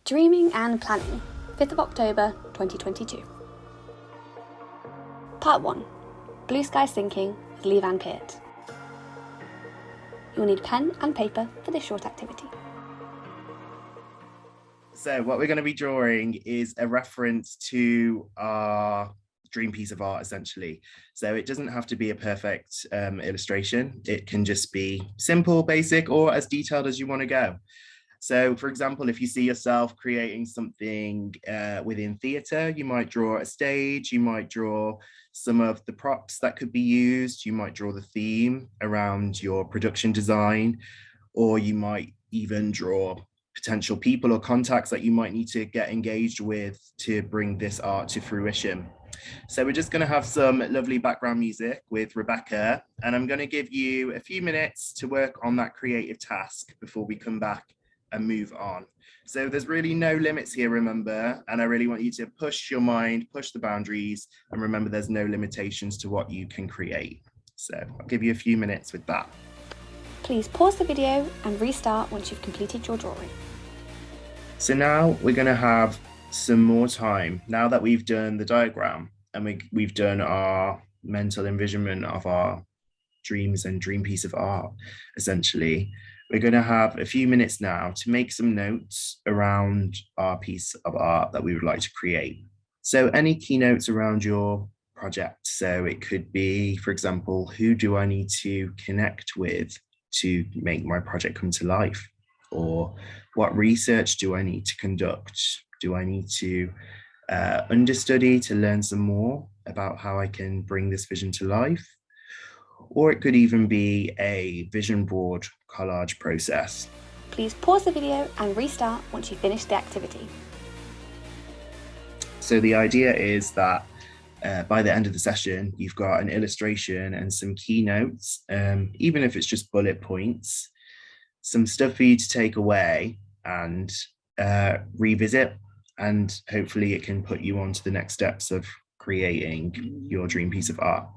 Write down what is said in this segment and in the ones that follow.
Dreaming and Planning, 5th of October 2022. Part 1. Blue Sky Thinking with Levan Peart. You'll need pen and paper for this short activity. So what we're going to be drawing is a reference to our dream piece of art, essentially. So it doesn't have to be a perfect illustration. It can just be simple, basic, or as detailed as you want to go. So, for example, if you see yourself creating something within theatre, you might draw a stage, you might draw some of the props that could be used, you might draw the theme around your production design, or you might even draw potential people or contacts that you might need to get engaged with to bring this art to fruition. So we're just going to have some lovely background music with Rebecca, and I'm going to give you a few minutes to work on that creative task before we come back and move on. So there's really no limits here, remember, and I really want you to push your mind, push the boundaries, and remember there's no limitations to what you can create. So I'll give you a few minutes with that. Please pause the video and restart once you've completed your drawing. So now we're going to have some more time, now that we've done the diagram and we've done our mental envisionment of our dreams and dream piece of art, essentially. We're going to have a few minutes now to make some notes around our piece of art that we would like to create. So any keynotes around your project. So it could be, for example, who do I need to connect with to make my project come to life? Or what research do I need to conduct? Do I need to understudy to learn some more about how I can bring this vision to life? Or it could even be a vision board collage process. Please pause the video and restart once you've finished the activity. So the idea is that by the end of the session, you've got an illustration and some keynotes, even if it's just bullet points, some stuff for you to take away and revisit, and hopefully it can put you on to the next steps of creating your dream piece of art.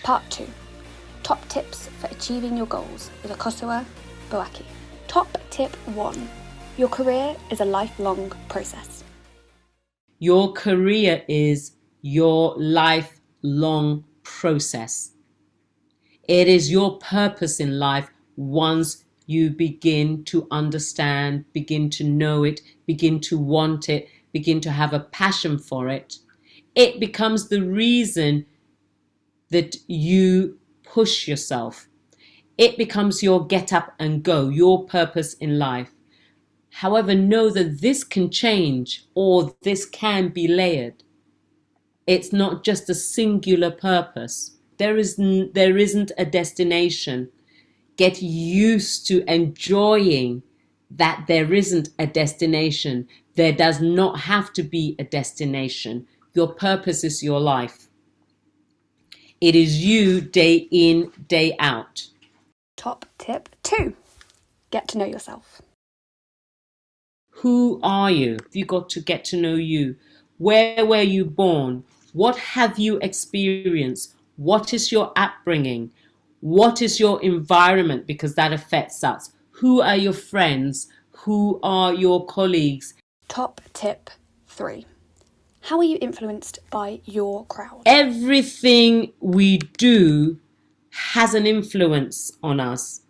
Part 2. Top tips for achieving your goals with Akosua Boakye. Top tip 1. Your career is a lifelong process. Your career is your lifelong process. It is your purpose in life once you begin to understand, begin to know it, begin to want it, begin to have a passion for it. It becomes the reason that you push yourself. It becomes your get up and go, your purpose in life. However, know that this can change or this can be layered. It's not just a singular purpose. There isn't a destination. Get used to enjoying that there isn't a destination. There does not have to be a destination. Your purpose is your life. It is you day in, day out. Top tip 2. Get to know yourself. Who are you? You got to get to know you. Where were you born? What have you experienced? What is your upbringing? What is your environment? Because that affects us. Who are your friends? Who are your colleagues? Top tip 3. How are you influenced by your crowd? Everything we do has an influence on us.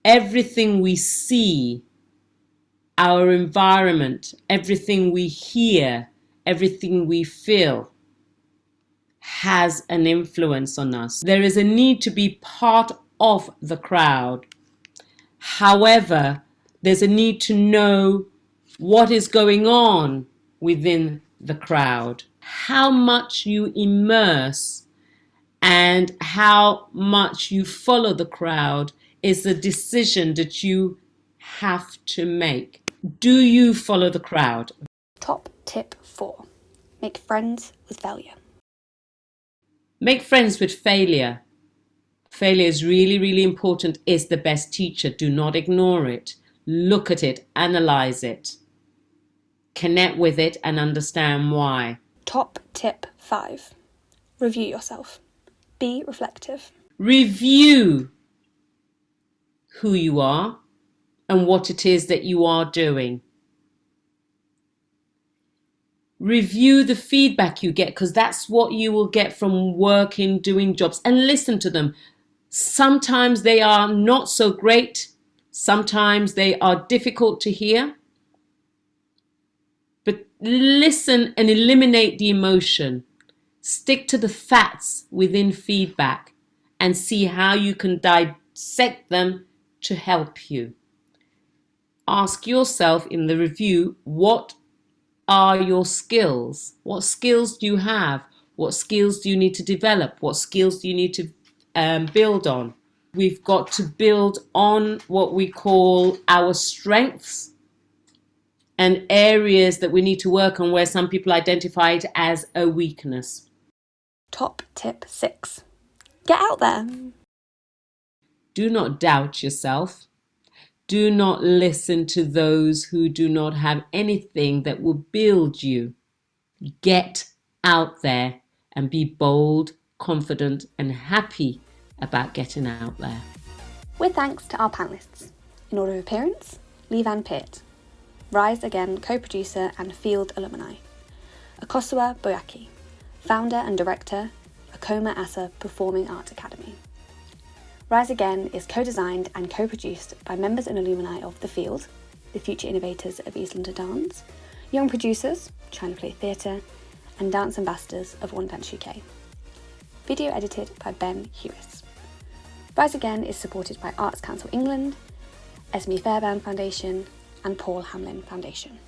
Everything we see, our environment, everything we hear, everything we feel has an influence on us. There is a need to be part of the crowd. However, there's a need to know what is going on within the crowd. How much you immerse and how much you follow the crowd is a decision that you have to make. Do you follow the crowd? Top tip 4. Make friends with failure. Make friends with failure. Failure is really, really important. It's the best teacher. Do not ignore it. Look at it, analyze it, connect with it and understand why. Top tip 5. Review yourself. Be reflective. Review who you are and what it is that you are doing. Review the feedback you get, because that's what you will get from working, doing jobs, and listen to them. Sometimes they are not so great. Sometimes they are difficult to hear. But listen and eliminate the emotion. Stick to the facts within feedback and see how you can dissect them to help you. Ask yourself in the review, what are your skills? What skills do you have? What skills do you need to develop? What skills do you need to build on? We've got to build on what we call our strengths and areas that we need to work on, where some people identify it as a weakness. Top tip 6. Get out there. Do not doubt yourself. Do not listen to those who do not have anything that will build you. Get out there and be bold, confident, and happy about getting out there. With thanks to our panellists. In order of appearance, Levan Peart, Rise Again co-producer and Fi.ELD alumni. Akosua Boakye, founder and director, Akoma Performing Arts Academy. Rise Again is co-designed and co-produced by members and alumni of the Fi.ELD, the future innovators of East London Dance, young producers, China Play Theatre, and dance ambassadors of One Dance UK. Video edited by Ben Hewis. Rise Again is supported by Arts Council England, Esme Fairbairn Foundation, and Paul Hamlin Foundation.